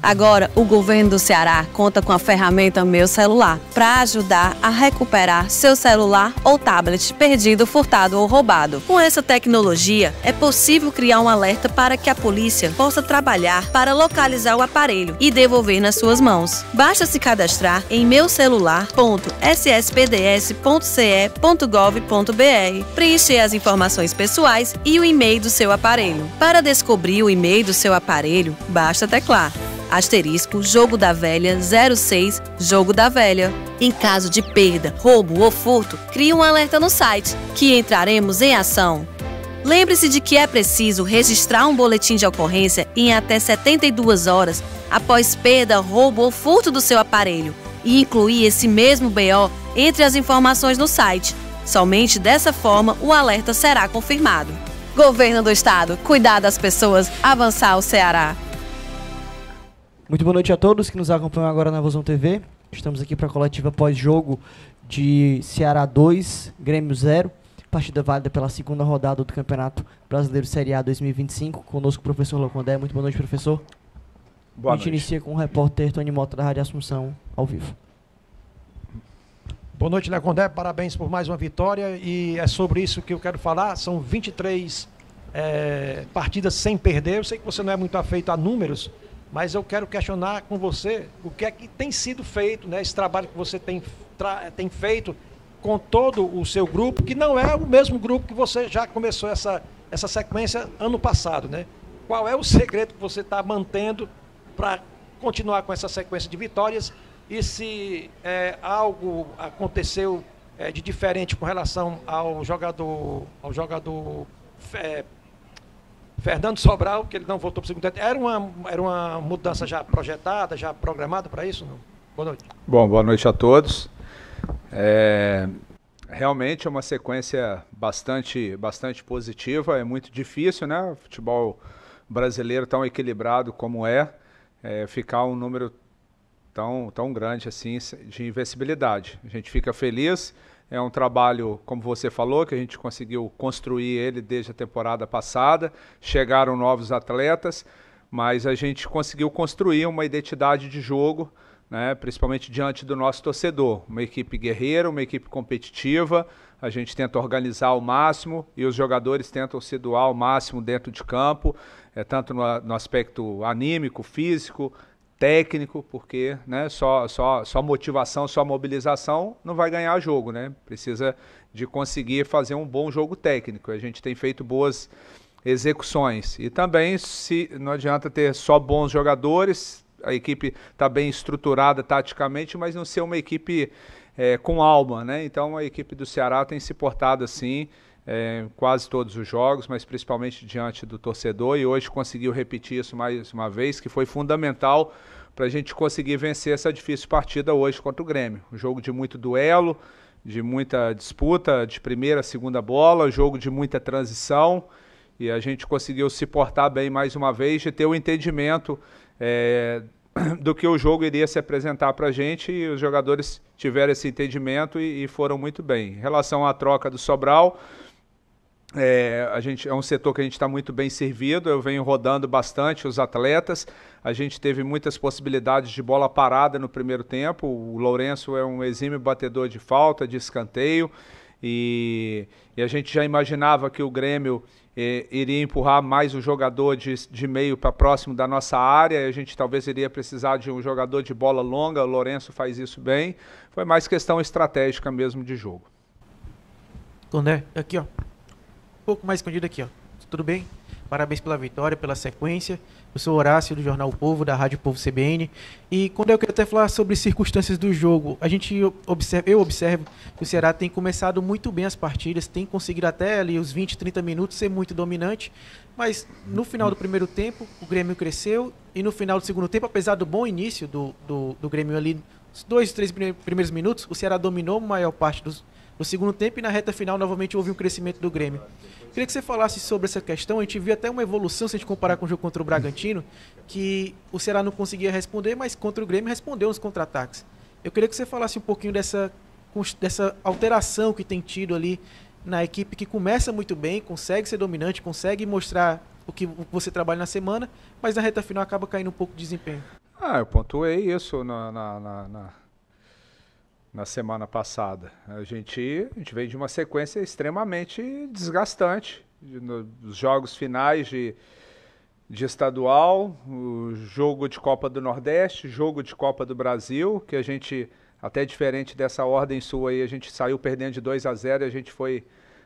Agora, o governo do Ceará conta com a ferramenta Meu Celular para ajudar a recuperar seu celular ou tablet perdido, furtado ou roubado. Com essa tecnologia, é possível criar um alerta para que a polícia possa trabalhar para localizar o aparelho e devolver nas suas mãos. Basta se cadastrar em meucelular.sspds.ce.gov.br, preencher as informações pessoais e o e-mail do seu aparelho. Para descobrir o e-mail do seu aparelho, basta teclar * Jogo da Velha 06 Jogo da Velha. Em caso de perda, roubo ou furto, crie um alerta no site, que entraremos em ação. Lembre-se de que é preciso registrar um boletim de ocorrência em até 72 horas após perda, roubo ou furto do seu aparelho e incluir esse mesmo BO entre as informações no site. Somente dessa forma o alerta será confirmado. Governo do Estado, cuidar das pessoas, avançar o Ceará. Muito boa noite a todos que nos acompanham agora na Vozão TV. Estamos aqui para a coletiva pós-jogo de Ceará 2, Grêmio 0. Partida válida pela segunda rodada do Campeonato Brasileiro Série A 2025. Conosco o professor Locondé. Muito boa noite, professor. Boa noite. A gente inicia com o repórter Tony Mota da Rádio Assunção, ao vivo. Boa noite, Locondé. Parabéns por mais uma vitória. E é sobre isso que eu quero falar. São 23 partidas sem perder. Eu sei que você não é muito afeito a números, mas eu quero questionar com você o que é que tem sido feito, né? Esse trabalho que você tem feito com todo o seu grupo, que não é o mesmo grupo que você já começou essa sequência ano passado, né? Qual é o segredo que você está mantendo para continuar com essa sequência de vitórias? E se algo aconteceu de diferente com relação ao jogador Fernando Sobral, que ele não voltou para o segundo tempo. Era uma mudança já projetada, já programada para isso? Não? Boa noite. Bom, boa noite a todos. Realmente é uma sequência bastante positiva. É muito difícil, né? O futebol brasileiro tão equilibrado como ficar um número tão grande assim de invencibilidade. A gente fica feliz. É um trabalho, como você falou, que a gente conseguiu construir ele desde a temporada passada. Chegaram novos atletas, mas a gente conseguiu construir uma identidade de jogo, né, principalmente diante do nosso torcedor. Uma equipe guerreira, uma equipe competitiva. A gente tenta organizar ao máximo e os jogadores tentam se doar ao máximo dentro de campo, tanto no aspecto anímico, físico, técnico, porque, né, só motivação, só mobilização não vai ganhar jogo, né? Precisa de conseguir fazer um bom jogo técnico. A gente tem feito boas execuções. E também não adianta ter só bons jogadores, a equipe está bem estruturada taticamente, mas não ser uma equipe com alma, né? Então a equipe do Ceará tem se portado assim em quase todos os jogos, mas principalmente diante do torcedor, e hoje conseguiu repetir isso mais uma vez, que foi fundamental para a gente conseguir vencer essa difícil partida hoje contra o Grêmio. Um jogo de muito duelo, de muita disputa de primeira, segunda bola, jogo de muita transição, e a gente conseguiu se portar bem mais uma vez, de ter o entendimento do que o jogo iria se apresentar para a gente, e os jogadores tiveram esse entendimento e foram muito bem. Em relação à troca do Sobral, é um setor que a gente está muito bem servido. Eu venho rodando bastante os atletas. A gente teve muitas possibilidades de bola parada no primeiro tempo. O Lourenço é um exímio batedor de falta, de escanteio, e a gente já imaginava que o Grêmio iria empurrar mais o jogador de meio para próximo da nossa área. A gente talvez iria precisar de um jogador de bola longa. O Lourenço faz isso bem. Foi mais questão estratégica mesmo de jogo. Condé, aqui ó, um pouco mais escondido aqui ó, tudo bem? Parabéns pela vitória, pela sequência. Eu sou Horácio, do Jornal O Povo, da Rádio Povo CBN. E quando eu queria até falar sobre circunstâncias do jogo, eu observo que o Ceará tem começado muito bem as partidas, tem conseguido até ali os 20, 30 minutos ser muito dominante, mas no final do primeiro tempo o Grêmio cresceu, e no final do segundo tempo, apesar do bom início do Grêmio ali, os 2, 3 primeiros minutos, o Ceará dominou a maior parte do segundo tempo, e na reta final novamente houve um crescimento do Grêmio. Queria que você falasse sobre essa questão. A gente viu até uma evolução, se a gente comparar com o jogo contra o Bragantino, que o Ceará não conseguia responder, mas contra o Grêmio respondeu nos contra-ataques. Eu queria que você falasse um pouquinho dessa alteração que tem tido ali na equipe, que começa muito bem, consegue ser dominante, consegue mostrar o que você trabalha na semana, mas na reta final acaba caindo um pouco de desempenho. Eu pontuei isso na semana passada. A gente veio de uma sequência extremamente desgastante. Nos jogos finais de estadual, o jogo de Copa do Nordeste, jogo de Copa do Brasil, que a gente, até diferente dessa ordem sua aí, a gente saiu perdendo de 2-0 e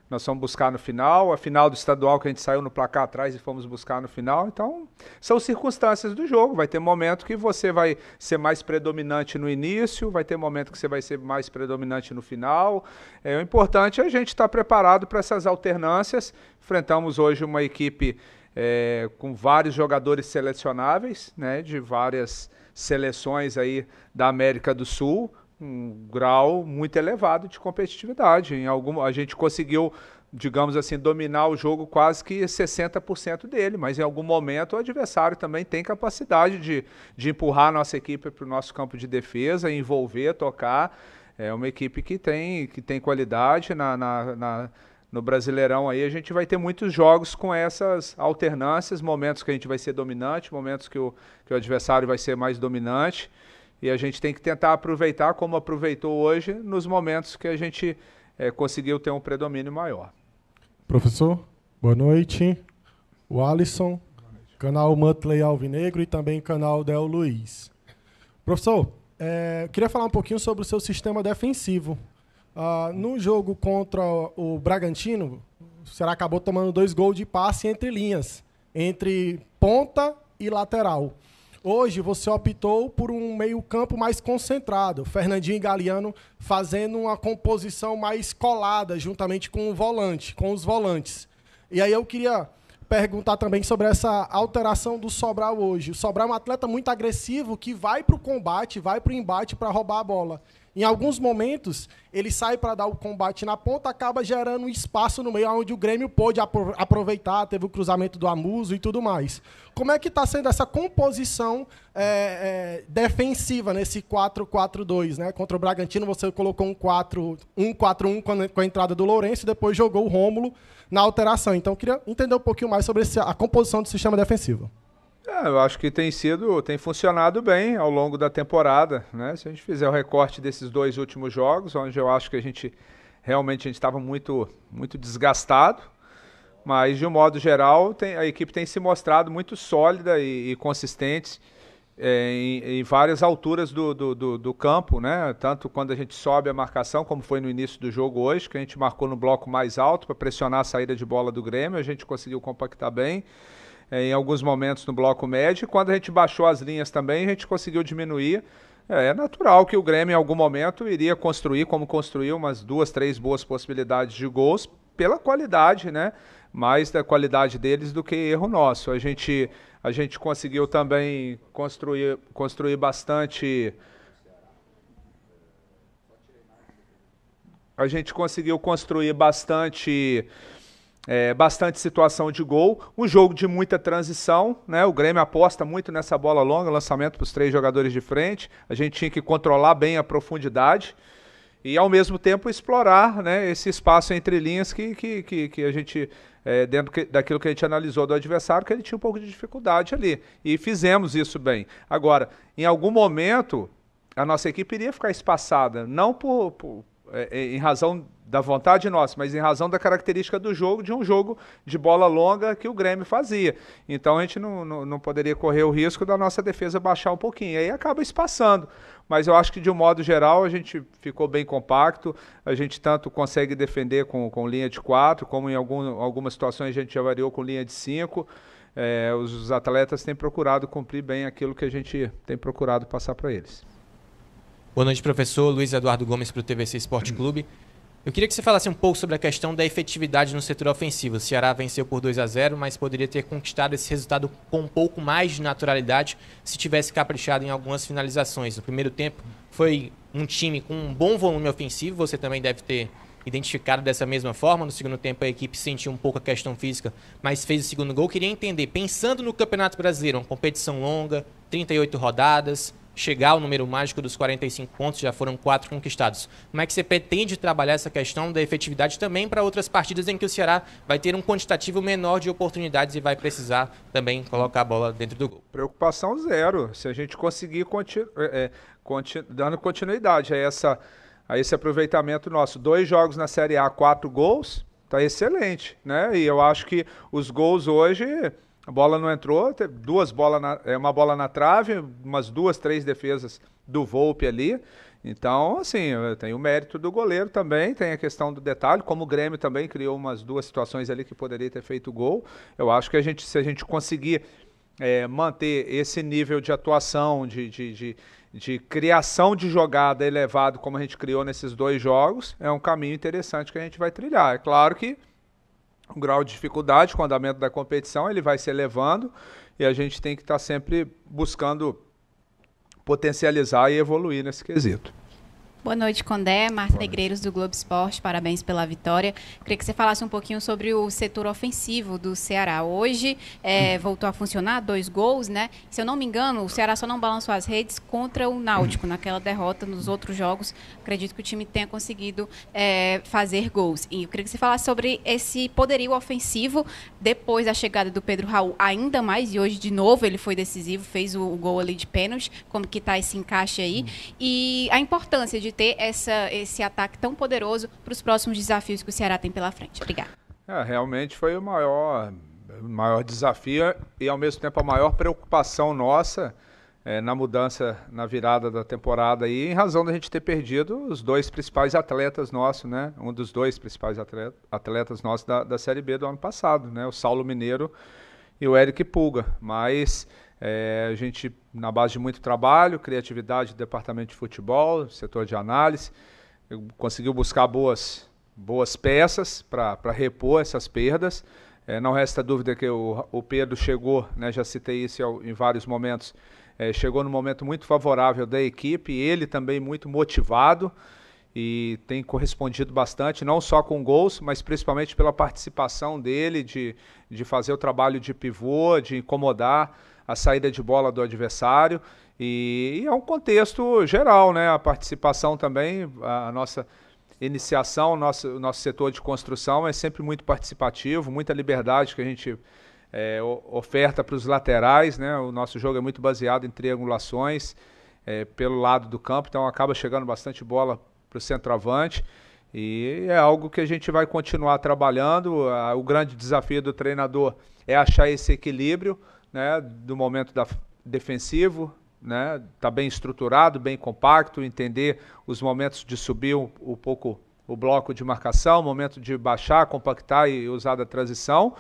nós fomos buscar no final, a final do estadual que a gente saiu no placar atrás e fomos buscar no final. Então, são circunstâncias do jogo. Vai ter momento que você vai ser mais predominante no início, vai ter momento que você vai ser mais predominante no final. O importante é a gente estar preparado para essas alternâncias. Enfrentamos hoje uma equipe com vários jogadores selecionáveis, né, de várias seleções aí da América do Sul, um grau muito elevado de competitividade. A gente conseguiu, digamos assim, dominar o jogo quase que 60% dele, mas em algum momento o adversário também tem capacidade de empurrar a nossa equipe para o nosso campo de defesa, envolver, tocar. É uma equipe que tem qualidade. No Brasileirão aí a gente vai ter muitos jogos com essas alternâncias, momentos que a gente vai ser dominante, momentos que o adversário vai ser mais dominante. E a gente tem que tentar aproveitar, como aproveitou hoje, nos momentos que a gente conseguiu ter um predomínio maior. Professor, boa noite. O Alisson, canal Mutley Alvinegro e também canal Del Luiz. Professor, queria falar um pouquinho sobre o seu sistema defensivo. No jogo contra o Bragantino, o Ceará acabou tomando 2 gols de passe entre linhas, entre ponta e lateral. Hoje você optou por um meio-campo mais concentrado, Fernandinho e Galeano fazendo uma composição mais colada, juntamente com os volantes. E aí eu queria perguntar também sobre essa alteração do Sobral hoje. O Sobral é um atleta muito agressivo que vai para o combate, vai para o embate para roubar a bola. Em alguns momentos, ele sai para dar o combate na ponta, acaba gerando um espaço no meio onde o Grêmio pôde aproveitar, teve o cruzamento do Amuso e tudo mais. Como é que está sendo essa composição defensiva nesse 4-4-2? Né? Contra o Bragantino, você colocou um 4-1 com a entrada do Lourenço e depois jogou o Rômulo na alteração. Então, eu queria entender um pouquinho mais sobre a composição do sistema defensivo. Eu acho que tem funcionado bem ao longo da temporada, né? Se a gente fizer o recorte desses 2 últimos jogos, onde eu acho que a gente estava muito, muito desgastado, mas de um modo geral a equipe tem se mostrado muito sólida e consistente em várias alturas do campo, né? Tanto quando a gente sobe a marcação, como foi no início do jogo hoje, que a gente marcou no bloco mais alto para pressionar a saída de bola do Grêmio, a gente conseguiu compactar bem. Em alguns momentos no bloco médio, quando a gente baixou as linhas também, a gente conseguiu diminuir. É natural que o Grêmio em algum momento iria construir, como construiu, umas 2, 3 boas possibilidades de gols, pela qualidade, né? Mais da qualidade deles do que erro nosso. A gente conseguiu também construir bastante. A gente conseguiu construir bastante situação de gol, um jogo de muita transição, né? O Grêmio aposta muito nessa bola longa, lançamento para os 3 jogadores de frente, a gente tinha que controlar bem a profundidade e ao mesmo tempo explorar, né, esse espaço entre linhas que a gente, dentro daquilo que a gente analisou do adversário, que ele tinha um pouco de dificuldade ali, e fizemos isso bem. Agora, em algum momento, a nossa equipe iria ficar espaçada, não em razão da vontade nossa, mas em razão da característica do jogo, de um jogo de bola longa que o Grêmio fazia. Então a gente não poderia correr o risco da nossa defesa baixar um pouquinho, e aí acaba espaçando. Mas eu acho que de um modo geral a gente ficou bem compacto, a gente tanto consegue defender com linha de 4, como em algumas situações a gente já variou com linha de 5. Os atletas têm procurado cumprir bem aquilo que a gente tem procurado passar para eles. Boa noite, professor. Luiz Eduardo Gomes para o TVC Esporte Clube. Eu queria que você falasse um pouco sobre a questão da efetividade no setor ofensivo. O Ceará venceu por 2-0, mas poderia ter conquistado esse resultado com um pouco mais de naturalidade se tivesse caprichado em algumas finalizações. No primeiro tempo foi um time com um bom volume ofensivo, você também deve ter identificado dessa mesma forma. No segundo tempo a equipe sentiu um pouco a questão física, mas fez o segundo gol. Queria entender, pensando no Campeonato Brasileiro, uma competição longa, 38 rodadas, chegar ao número mágico dos 45 pontos, já foram 4 conquistados. Como é que você pretende trabalhar essa questão da efetividade também para outras partidas em que o Ceará vai ter um quantitativo menor de oportunidades e vai precisar também colocar a bola dentro do gol? Preocupação zero. Se a gente conseguir dando continuidade a esse aproveitamento nosso. 2 jogos na Série A, 4 gols, tá excelente, né? E eu acho que os gols hoje, a bola não entrou, teve uma bola na trave, umas 2, 3 defesas do Volpi ali. Então, assim, tem o mérito do goleiro também, tem a questão do detalhe, como o Grêmio também criou umas 2 situações ali que poderia ter feito gol. Eu acho que se a gente conseguir manter esse nível de atuação, de criação de jogada elevado, como a gente criou nesses 2 jogos, é um caminho interessante que a gente vai trilhar. É claro que o grau de dificuldade com o andamento da competição, ele vai se elevando e a gente tem que estar sempre buscando potencializar e evoluir nesse quesito. Boa noite, Condé. Marta Negreiros, do Globo Esporte. Parabéns pela vitória. Queria que você falasse um pouquinho sobre o setor ofensivo do Ceará. Hoje voltou a funcionar, 2 gols, né? Se eu não me engano, o Ceará só não balançou as redes contra o Náutico. Naquela derrota, nos outros jogos, acredito que o time tenha conseguido fazer gols. E eu queria que você falasse sobre esse poderio ofensivo depois da chegada do Pedro Raul, ainda mais. E hoje, de novo, ele foi decisivo, fez o gol ali de pênalti. Como que está esse encaixe aí? E a importância de ter esse ataque tão poderoso para os próximos desafios que o Ceará tem pela frente. Obrigada. Realmente foi o maior desafio e, ao mesmo tempo, a maior preocupação nossa na mudança, na virada da temporada aí, em razão da gente ter perdido os 2 principais atletas nossos, né? Um dos 2 principais atletas nossos da Série B do ano passado, né? O Saulo Mineiro e o Eric Pulga. Mas a gente, na base de muito trabalho, criatividade do departamento de futebol, setor de análise, conseguiu buscar boas peças para repor essas perdas. Não resta dúvida que o Pedro chegou, né, já citei isso em vários momentos, chegou num momento muito favorável da equipe, ele também muito motivado e tem correspondido bastante, não só com gols, mas principalmente pela participação dele de fazer o trabalho de pivô, de incomodar a saída de bola do adversário, e é um contexto geral, né? A participação também, a nossa iniciação, o nosso setor de construção é sempre muito participativo, muita liberdade que a gente oferta para os laterais, né? O nosso jogo é muito baseado em triangulações pelo lado do campo, então acaba chegando bastante bola para o centroavante, e é algo que a gente vai continuar trabalhando. O grande desafio do treinador é achar esse equilíbrio, né, do momento defensivo, né, tá bem estruturado, bem compacto, entender os momentos de subir um pouco o bloco de marcação, o momento de baixar, compactar e usar da transição,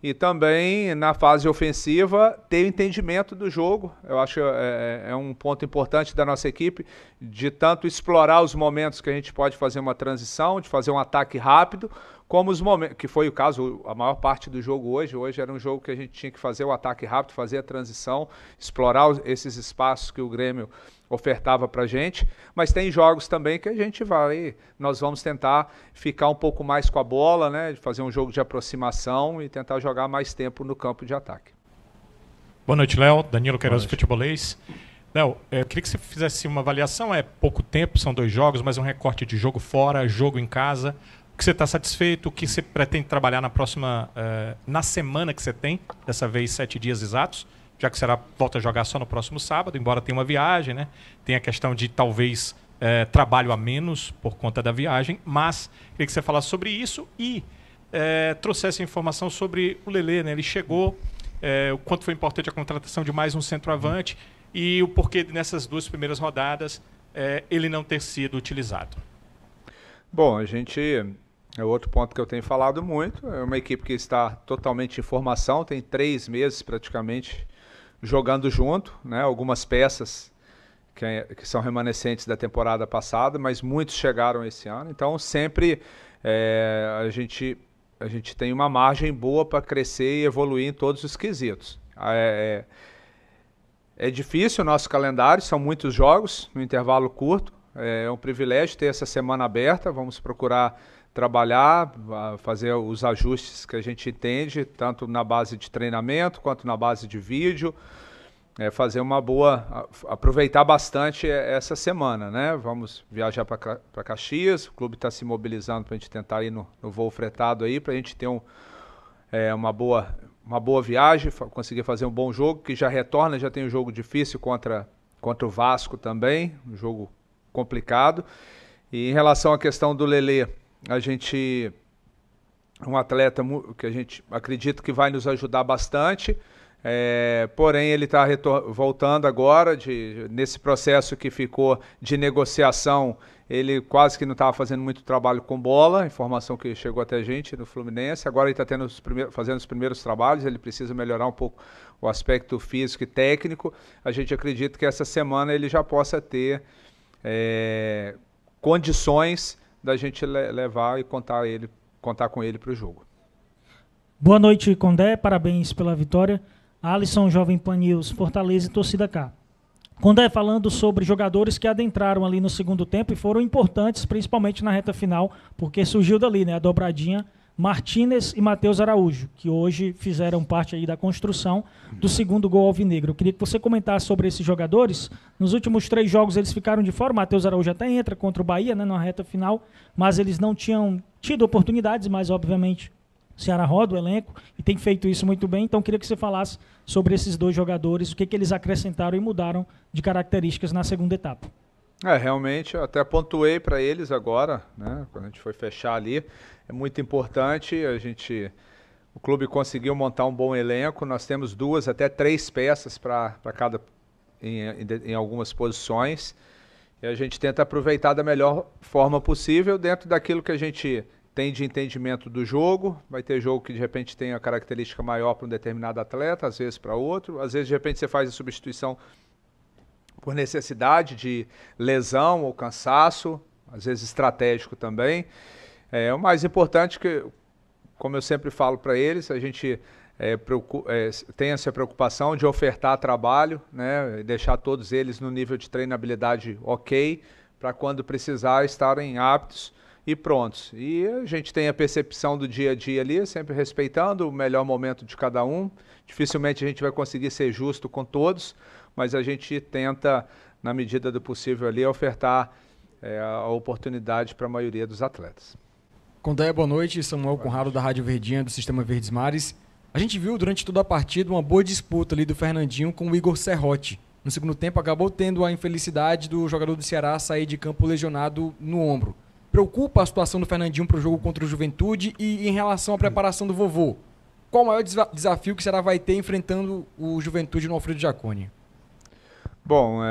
e também na fase ofensiva ter o entendimento do jogo. Eu acho que é um ponto importante da nossa equipe, de tanto explorar os momentos que a gente pode fazer uma transição, de fazer um ataque rápido, como os momentos, que foi o caso, a maior parte do jogo hoje era um jogo que a gente tinha que fazer o ataque rápido, fazer a transição, explorar esses espaços que o Grêmio ofertava para a gente, mas tem jogos também que nós vamos tentar ficar um pouco mais com a bola, né, fazer um jogo de aproximação e tentar jogar mais tempo no campo de ataque. Boa noite, Léo. Danilo Queiroz, futebolês. Léo, eu queria que você fizesse uma avaliação, pouco tempo, são 2 jogos, mas um recorte de jogo fora, jogo em casa. O que você está satisfeito, o que você pretende trabalhar na semana que você tem, dessa vez 7 dias exatos, já que será volta a jogar só no próximo sábado, embora tenha uma viagem, né? Tem a questão de talvez trabalho a menos por conta da viagem, mas queria que você falasse sobre isso e trouxesse informação sobre o Lelê, né? Ele chegou, o quanto foi importante a contratação de mais um centroavante e o porquê nessas 2 primeiras rodadas ele não ter sido utilizado. Bom, é outro ponto que eu tenho falado muito, é uma equipe que está totalmente em formação, tem 3 meses praticamente jogando junto, né? Algumas peças que são remanescentes da temporada passada, mas muitos chegaram esse ano, então sempre a gente tem uma margem boa para crescer e evoluir em todos os quesitos. É difícil o nosso calendário, são muitos jogos no intervalo curto, é um privilégio ter essa semana aberta, vamos procurar trabalhar, fazer os ajustes que a gente entende, tanto na base de treinamento quanto na base de vídeo, fazer uma boa, aproveitar bastante essa semana, né? Vamos viajar para Caxias, o clube está se mobilizando para a gente tentar ir no voo fretado aí, para a gente ter uma boa viagem, conseguir fazer um bom jogo, que já retorna, já tem um jogo difícil contra o Vasco também, um jogo complicado. E em relação à questão do Lelê, a gente um atleta que a gente acredita que vai nos ajudar bastante, porém ele está voltando agora, nesse processo que ficou de negociação, ele quase que não estava fazendo muito trabalho com bola, informação que chegou até a gente no Fluminense, agora ele está fazendo os primeiros trabalhos, ele precisa melhorar um pouco o aspecto físico e técnico. A gente acredita que essa semana ele já possa ter condições da gente levar e contar com ele para o jogo. Boa noite, Condé, parabéns pela vitória. Alisson, Jovem Pan News, Fortaleza e Torcida K. Condé, falando sobre jogadores que adentraram ali no segundo tempo e foram importantes, principalmente na reta final, porque surgiu dali, né, a dobradinha Martínez e Matheus Araújo, que hoje fizeram parte aí da construção do segundo gol alvinegro. Eu queria que você comentasse sobre esses jogadores. Nos últimos 3 jogos eles ficaram de fora, o Matheus Araújo até entra contra o Bahia, né, na reta final, mas eles não tinham tido oportunidades, mas obviamente o Ceará roda o elenco e tem feito isso muito bem. Então eu queria que você falasse sobre esses 2 jogadores, o que eles acrescentaram e mudaram de características na segunda etapa. Realmente, eu até pontuei para eles agora, né, quando a gente foi fechar ali. É muito importante, o clube conseguiu montar um bom elenco, nós temos 2 até 3 peças para cada, em algumas posições, e a gente tenta aproveitar da melhor forma possível dentro daquilo que a gente tem de entendimento do jogo. Vai ter jogo que de repente tem a característica maior para um determinado atleta, às vezes para outro, às vezes de repente você faz a substituição por necessidade de lesão ou cansaço, às vezes estratégico também. O mais importante que, como eu sempre falo para eles, a gente tem essa preocupação de ofertar trabalho, né, e deixar todos eles no nível de treinabilidade ok, para quando precisar estarem aptos e prontos. E a gente tem a percepção do dia a dia ali, sempre respeitando o melhor momento de cada um. Dificilmente a gente vai conseguir ser justo com todos, mas a gente tenta, na medida do possível ali, ofertar a oportunidade para a maioria dos atletas. Condé, boa noite. Samuel Conrado, da Rádio Verdinha, do Sistema Verdes Mares. A gente viu durante toda a partida uma boa disputa ali do Fernandinho com o Igor Serrotti. No segundo tempo, acabou tendo a infelicidade do jogador do Ceará sair de campo lesionado no ombro. Preocupa a situação do Fernandinho para o jogo contra o Juventude e em relação à preparação do vovô? Qual o maior desafio que o Ceará vai ter enfrentando o Juventude no Alfredo Jaconi? Bom,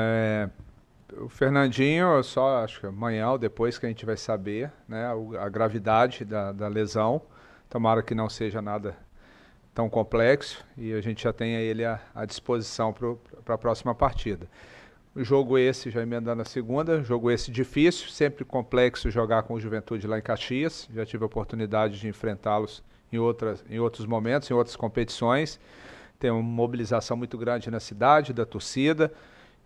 o Fernandinho, só acho que amanhã ou depois que a gente vai saber, né, a gravidade da lesão. Tomara que não seja nada tão complexo e a gente já tenha ele à disposição para a próxima partida. O jogo esse, já emendando a segunda, jogo esse difícil, sempre complexo jogar com o Juventude lá em Caxias. Já tive a oportunidade de enfrentá-los em outros momentos, em outras competições. Tem uma mobilização muito grande na cidade, da torcida.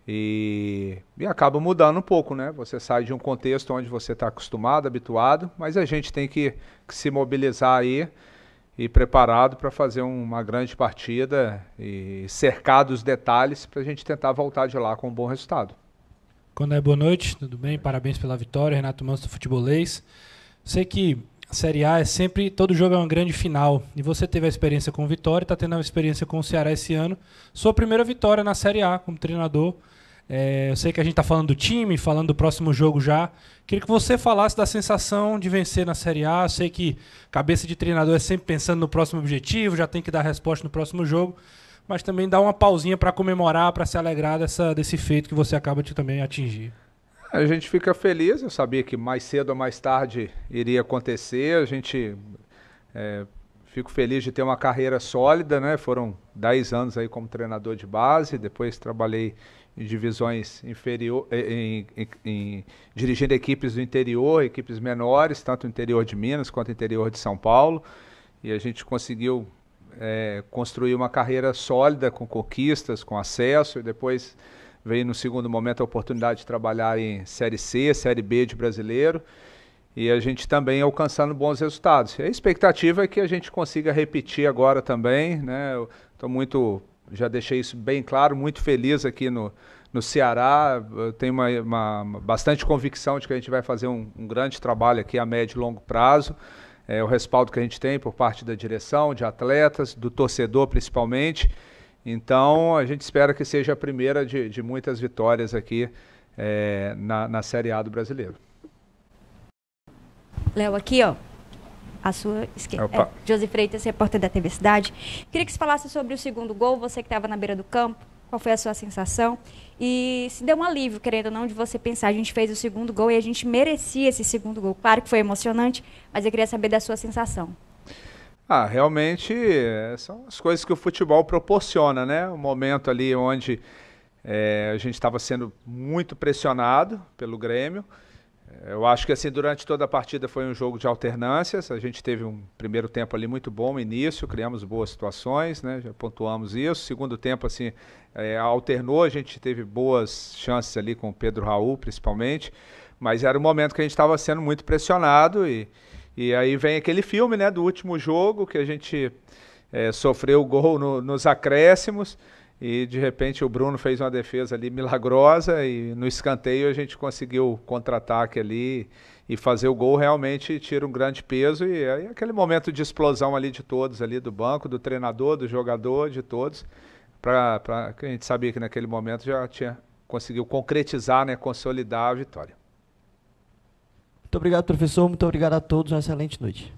E acaba mudando um pouco, né? Você sai de um contexto onde você está acostumado, habituado, mas a gente tem que se mobilizar aí e preparado para fazer uma grande partida e cercar dos detalhes para a gente tentar voltar de lá com um bom resultado. Condé, boa noite, tudo bem? Parabéns pela vitória, Renato Manso do Futebolês. Sei que a Série A todo jogo é uma grande final, e você teve a experiência com o Vitória, está tendo a experiência com o Ceará esse ano, sua primeira vitória na Série A como treinador. Eu sei que a gente está falando do time, falando do próximo jogo já. Queria que você falasse da sensação de vencer na Série A. Eu sei que cabeça de treinador é sempre pensando no próximo objetivo, já tem que dar resposta no próximo jogo, mas também dá uma pausinha para comemorar, para se alegrar desse feito que você acaba de também atingir. A gente fica feliz, eu sabia que mais cedo ou mais tarde iria acontecer. A gente fico feliz de ter uma carreira sólida, né? Foram 10 anos aí como treinador de base, depois trabalhei em divisões inferiores, dirigindo equipes do interior, equipes menores, tanto no interior de Minas quanto no interior de São Paulo, e a gente conseguiu construir uma carreira sólida, com conquistas, com acesso, e depois veio no segundo momento a oportunidade de trabalhar em Série C, Série B de brasileiro, e a gente também alcançando bons resultados. A expectativa é que a gente consiga repetir agora também, né? Eu estou muito já deixei isso bem claro, muito feliz aqui no Ceará. Eu tenho bastante convicção de que a gente vai fazer um grande trabalho aqui a médio e longo prazo. O respaldo que a gente tem por parte da direção, de atletas, do torcedor principalmente. Então, a gente espera que seja a primeira de muitas vitórias aqui na Série A do Brasileiro. Léo, aqui, ó. A sua esquerda. Josi Freitas, repórter da TV Cidade. Queria que você falasse sobre o segundo gol, você que estava na beira do campo, qual foi a sua sensação? E se deu um alívio, querendo ou não, de você pensar, a gente fez o segundo gol e a gente merecia esse segundo gol. Claro que foi emocionante, mas eu queria saber da sua sensação. Realmente são as coisas que o futebol proporciona, né? Um momento ali onde a gente estava sendo muito pressionado pelo Grêmio. Eu acho que assim, durante toda a partida foi um jogo de alternâncias. A gente teve um primeiro tempo ali muito bom, início, criamos boas situações, né? Já pontuamos isso. Segundo tempo, assim, alternou, a gente teve boas chances ali com o Pedro Raul, principalmente. Mas era um momento que a gente estava sendo muito pressionado e aí vem aquele filme, né, do último jogo, que a gente sofreu o gol nos acréscimos e de repente o Bruno fez uma defesa ali milagrosa e no escanteio a gente conseguiu contra-ataque ali e fazer o gol. Realmente tira um grande peso e aí aquele momento de explosão ali de todos, ali do banco, do treinador, do jogador, de todos, que a gente sabia que naquele momento já conseguiu concretizar, né, consolidar a vitória. Muito obrigado, professor. Muito obrigado a todos. Uma excelente noite.